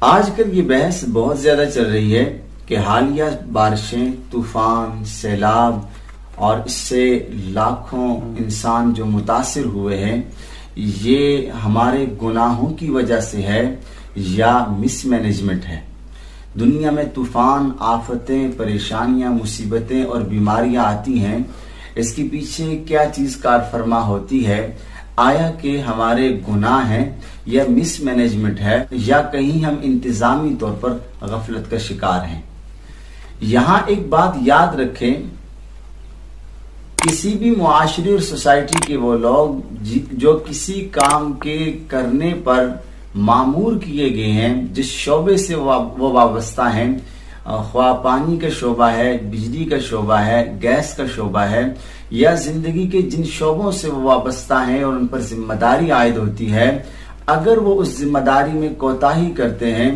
آج کل یہ بحث بہت زیادہ چل رہی ہے کہ حالیہ بارشیں، طوفان، سیلاب اور اس سے لاکھوں انسان جو متاثر ہوئے ہیں، یہ ہمارے گناہوں کی وجہ سے ہے یا مس مینجمنٹ ہے۔ دنیا میں طوفان، آفتیں، پریشانیاں، مصیبتیں اور بیماریاں آتی ہیں، اس کے پیچھے کیا چیز کار فرما ہوتی ہے؟ آیا کہ ہمارے گناہ ہیں یا مس مینجمنٹ ہے یا کہیں ہم انتظامی طور پر غفلت کا شکار ہیں؟ یہاں ایک بات یاد رکھیں، کسی بھی معاشرے اور سوسائٹی کے وہ لوگ جو کسی کام کے کرنے پر مامور کیے گئے ہیں، جس شعبے سے وہ وابستہ ہیں، خواہ پانی کا شعبہ ہے، بجلی کا شعبہ ہے، گیس کا شعبہ ہے، یا زندگی کے جن شعبوں سے وہ وابستہ ہیں اور ان پر ذمہ داری عائد ہوتی ہے، اگر وہ اس ذمہ داری میں کوتاہی کرتے ہیں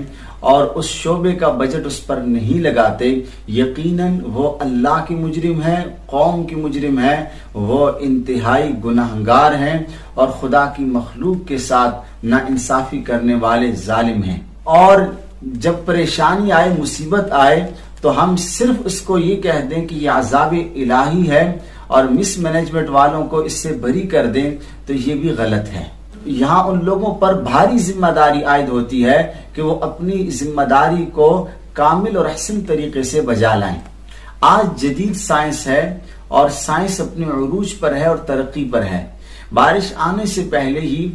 اور اس شعبے کا بجٹ اس پر نہیں لگاتے، یقیناً وہ اللہ کی مجرم ہے، قوم کی مجرم ہے، وہ انتہائی گناہگار ہیں اور خدا کی مخلوق کے ساتھ ناانصافی کرنے والے ظالم ہیں۔ اور جب پریشانی آئے، مصیبت آئے، تو ہم صرف اس کو یہ کہہ دیں کہ یہ عذاب الہی ہے اور مس مینجمنٹ والوں کو اس سے بری کر دیں، تو یہ بھی غلط ہے۔ یہاں ان لوگوں پر بھاری ذمہ داری عائد ہوتی ہے کہ وہ اپنی ذمہ داری کو کامل اور احسن طریقے سے بجا لائیں۔ آج جدید سائنس ہے اور سائنس اپنے عروج پر ہے اور ترقی پر ہے۔ بارش آنے سے پہلے ہی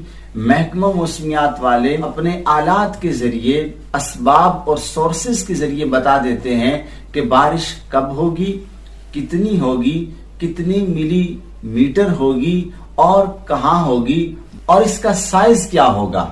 محکمہ موسمیات والے اپنے آلات کے ذریعے، اسباب اور سورسز کے ذریعے بتا دیتے ہیں کہ بارش کب ہوگی، کتنی ہوگی، کتنی ملی میٹر ہوگی اور کہاں ہوگی اور اس کا سائز کیا ہوگا۔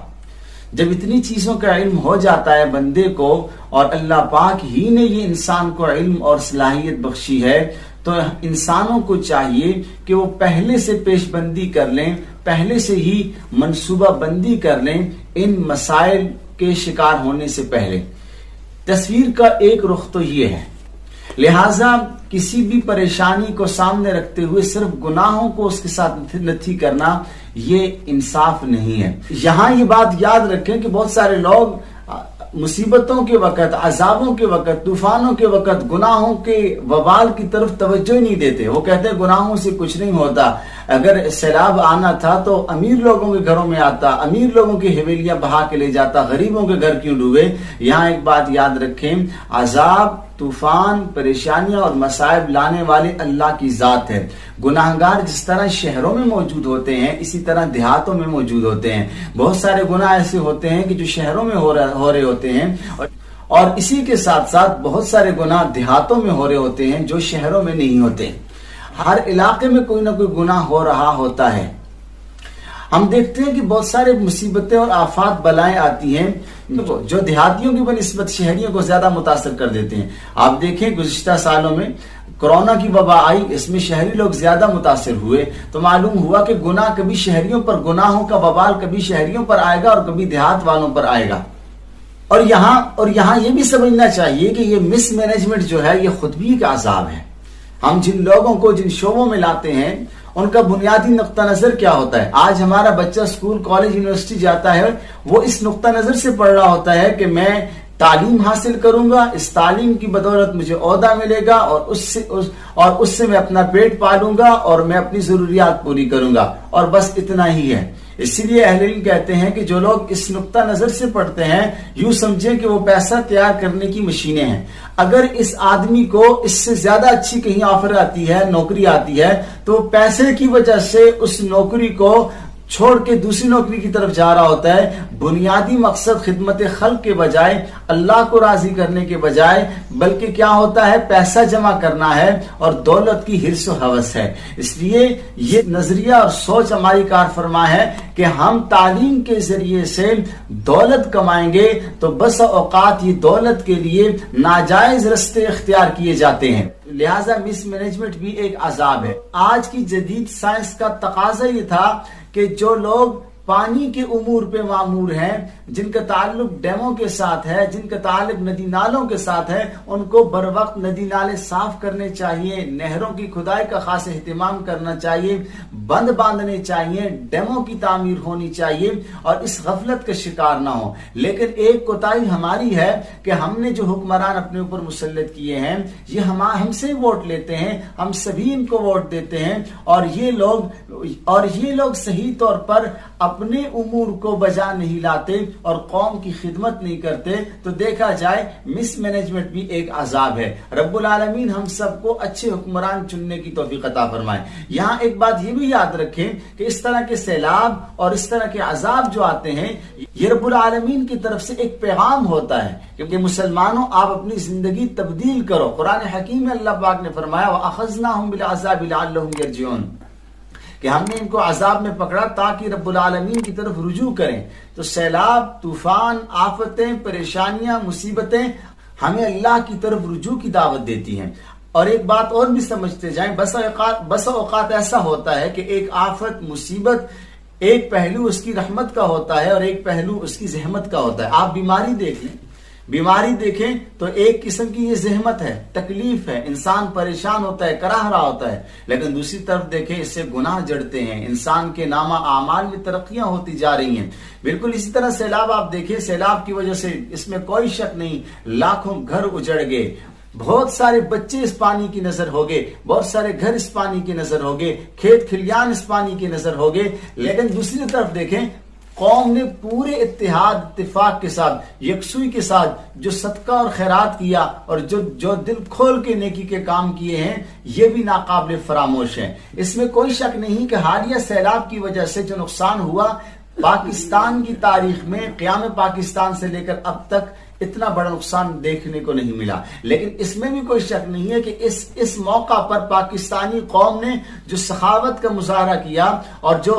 جب اتنی چیزوں کا علم ہو جاتا ہے بندے کو، اور اللہ پاک ہی نے یہ انسان کو علم اور صلاحیت بخشی ہے، تو انسانوں کو چاہیے کہ وہ پہلے سے پیش بندی کر لیں، پہلے سے ہی منصوبہ بندی کر لیں ان مسائل کے شکار ہونے سے پہلے۔ تصویر کا ایک رخ تو یہ ہے، لہٰذا کسی بھی پریشانی کو سامنے رکھتے ہوئے صرف گناہوں کو اس کے ساتھ نتھی کرنا، یہ انصاف نہیں ہے۔ یہاں یہ بات یاد رکھیں کہ بہت سارے لوگ مصیبتوں کے وقت، عذابوں کے وقت، طوفانوں کے وقت گناہوں کے وبال کی طرف توجہ نہیں دیتے۔ وہ کہتے ہیں گناہوں سے کچھ نہیں ہوتا، اگر سیلاب آنا تھا تو امیر لوگوں کے گھروں میں آتا، امیر لوگوں کی حویلیاں بہا کے لے جاتا، غریبوں کے گھر کیوں ڈوبے؟ یہاں ایک بات یاد رکھیں، عذاب، طوفان، پریشانیاں اور مصائب لانے والے اللہ کی ذات ہے۔ گناہگار جس طرح شہروں میں موجود ہوتے ہیں، اسی طرح دیہاتوں میں موجود ہوتے ہیں۔ بہت سارے گناہ ایسے ہوتے ہیں کہ جو شہروں میں ہو رہے ہوتے ہیں، اور اسی کے ساتھ ساتھ بہت سارے گناہ دیہاتوں میں ہو رہے ہوتے ہیں جو شہروں میں نہیں ہوتے۔ ہر علاقے میں کوئی نہ کوئی گناہ ہو رہا ہوتا ہے۔ ہم دیکھتے ہیں کہ بہت سارے مصیبتیں اور آفات بلائیں آتی ہیں جو دیہاتیوں کی بنسبت شہریوں کو زیادہ متاثر کر دیتے ہیں۔ آپ دیکھیں گزشتہ سالوں میں کورونا کی وبا آئی، اس میں شہری لوگ زیادہ متاثر ہوئے، تو معلوم ہوا کہ گناہ کبھی شہریوں پر، گناہوں کا وبال کبھی شہریوں پر آئے گا اور کبھی دیہات والوں پر آئے گا۔ اور یہاں یہ بھی سمجھنا چاہیے کہ یہ مس مینجمنٹ جو ہے، یہ خود بھی ایک عذاب ہے۔ ہم جن لوگوں کو جن شعبوں میں لاتے ہیں، ان کا بنیادی نقطہ نظر کیا ہوتا ہے؟ آج ہمارا بچہ اسکول، کالج، یونیورسٹی جاتا ہے، وہ اس نقطہ نظر سے پڑھ رہا ہوتا ہے کہ میں تعلیم حاصل کروں گا، اس تعلیم کی بدولت مجھے عہدہ ملے گا اور اس سے میں اپنا پیٹ پالوں گا اور میں اپنی ضروریات پوری کروں گا، اور بس اتنا ہی ہے۔ اس لیے اہل علم کہتے ہیں کہ جو لوگ اس نقطہ نظر سے پڑھتے ہیں، یوں سمجھیں کہ وہ پیسہ تیار کرنے کی مشینیں ہیں۔ اگر اس آدمی کو اس سے زیادہ اچھی کہیں آفر آتی ہے، نوکری آتی ہے، تو پیسے کی وجہ سے اس نوکری کو چھوڑ کے دوسری نوکری کی طرف جا رہا ہوتا ہے۔ بنیادی مقصد خدمت خلق کے بجائے، اللہ کو راضی کرنے کے بجائے، بلکہ کیا ہوتا ہے؟ پیسہ جمع کرنا ہے اور دولت کی حرص و ہوس ہے۔ اس لیے یہ نظریہ اور سوچ ہماری کار فرما ہے کہ ہم تعلیم کے ذریعے سے دولت کمائیں گے تو بس اوقات یہ دولت کے لیے ناجائز رستے اختیار کیے جاتے ہیں۔ لہٰذا مس مینجمنٹ بھی ایک عذاب ہے۔ آج کی جدید سائنس کا تقاضا یہ تھا کہ جو لوگ پانی کے امور پہ معمور ہیں، جن کا تعلق ڈیموں کے ساتھ ہے، جن کا تعلق ندی نالوں کے ساتھ ہے، ان کو بر وقت ندی نالے صاف کرنے چاہیے، نہروں کی کھدائی کا خاص اہتمام کرنا چاہیے، بند باندھنے چاہیے، ڈیموں کی تعمیر ہونی چاہیے اور اس غفلت کا شکار نہ ہو۔ لیکن ایک کوتاہی ہماری ہے کہ ہم نے جو حکمران اپنے اوپر مسلط کیے ہیں یہ ہم سے ووٹ لیتے ہیں، ہم سبھی ان کو ووٹ دیتے ہیں، اور یہ لوگ صحیح طور پر اپنے امور کو بجا نہیں لاتے اور قوم کی خدمت نہیں کرتے، تو دیکھا جائے مس مینجمنٹ بھی ایک عذاب ہے۔ رب العالمین ہم سب کو اچھے حکمران چننے کی توفیق عطا فرمائے۔ یہاں ایک بات یہ بھی یاد رکھیں کہ اس طرح کے سیلاب اور اس طرح کے عذاب جو آتے ہیں یہ رب العالمین کی طرف سے ایک پیغام ہوتا ہے، کیونکہ مسلمانوں آپ اپنی زندگی تبدیل کرو۔ قرآن حکیم میں اللہ پاک نے فرمایا وَأَخَذْنَاهُمْ بِالْعَذَابِ لَعَلَّهُمْ يَرْجِعُونَ، کہ ہم نے ان کو عذاب میں پکڑا تاکہ رب العالمین کی طرف رجوع کریں۔ تو سیلاب، طوفان، آفتیں، پریشانیاں، مصیبتیں ہمیں اللہ کی طرف رجوع کی دعوت دیتی ہیں۔ اور ایک بات اور بھی سمجھتے جائیں، بسا اوقات ایسا ہوتا ہے کہ ایک آفت، مصیبت ایک پہلو اس کی رحمت کا ہوتا ہے اور ایک پہلو اس کی زحمت کا ہوتا ہے۔ آپ بیماری دیکھ لیں، بیماری دیکھیں تو ایک قسم کی یہ زحمت ہے، تکلیف ہے، انسان پریشان ہوتا ہے، کراہ رہا ہوتا ہے، لیکن دوسری طرف دیکھیں اس سے گناہ جڑتے ہیں، انسان کے نامہ اعمال میں ترقیاں ہوتی جا رہی ہیں۔ بالکل اسی طرح سیلاب آپ دیکھیں، سیلاب کی وجہ سے اس میں کوئی شک نہیں لاکھوں گھر اجڑ گئے، بہت سارے بچے اس پانی کی نظر ہو گئے، بہت سارے گھر اس پانی کی نظر ہو گئے، کھیت کھلیان اس پانی کی نظر ہو گئے، لیکن دوسری طرف دیکھیں قوم نے پورے اتفاق کے ساتھ، یکسوئی کے ساتھ جو صدقہ اور خیرات کیا اور جو دل کھول کے نیکی کے کام کیے ہیں یہ بھی ناقابل فراموش ہیں۔ اس میں کوئی شک نہیں کہ حالیہ سیلاب کی وجہ سے جو نقصان ہوا پاکستان کی تاریخ میں قیام پاکستان سے لے کر اب تک اتنا بڑا نقصان دیکھنے کو نہیں ملا، لیکن اس میں بھی کوئی شک نہیں ہے کہ اس موقع پر پاکستانی قوم نے جو سخاوت کا مظاہرہ کیا اور جو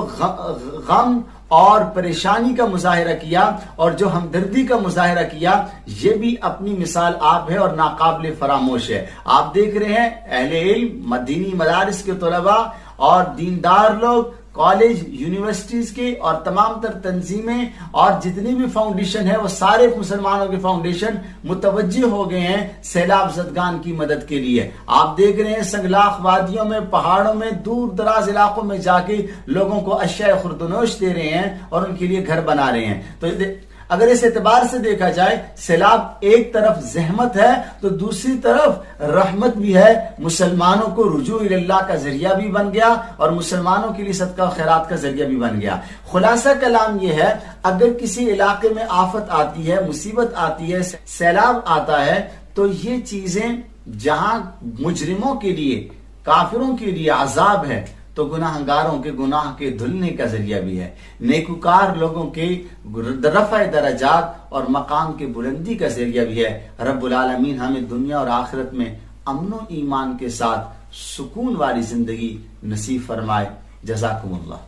غم اور پریشانی کا مظاہرہ کیا اور جو ہمدردی کا مظاہرہ کیا یہ بھی اپنی مثال آپ ہے اور ناقابل فراموش ہے۔ آپ دیکھ رہے ہیں اہل علم، دینی مدارس کے طلباء اور دیندار لوگ، کالج، یونیورسٹیز کے اور تمام تر تنظیمیں اور جتنی بھی فاؤنڈیشن ہے وہ سارے مسلمانوں کے فاؤنڈیشن متوجہ ہو گئے ہیں سیلاب زدگان کی مدد کے لیے۔ آپ دیکھ رہے ہیں سنگلاخ وادیوں میں، پہاڑوں میں، دور دراز علاقوں میں جا کے لوگوں کو اشیاء خوردنوش دے رہے ہیں اور ان کے لیے گھر بنا رہے ہیں۔ تو اگر اس اعتبار سے دیکھا جائے سیلاب ایک طرف زحمت ہے تو دوسری طرف رحمت بھی ہے، مسلمانوں کو رجوع اللہ کا ذریعہ بھی بن گیا اور مسلمانوں کے لیے صدقہ و خیرات کا ذریعہ بھی بن گیا۔ خلاصہ کلام یہ ہے اگر کسی علاقے میں آفت آتی ہے، مصیبت آتی ہے، سیلاب آتا ہے تو یہ چیزیں جہاں مجرموں کے لیے، کافروں کے لیے عذاب ہے تو گناہگاروں کے گناہ کے دھلنے کا ذریعہ بھی ہے، نیکوکار لوگوں کے رفع درجات اور مقام کے بلندی کا ذریعہ بھی ہے۔ رب العالمین ہمیں دنیا اور آخرت میں امن و ایمان کے ساتھ سکون والی زندگی نصیب فرمائے۔ جزاکم اللہ۔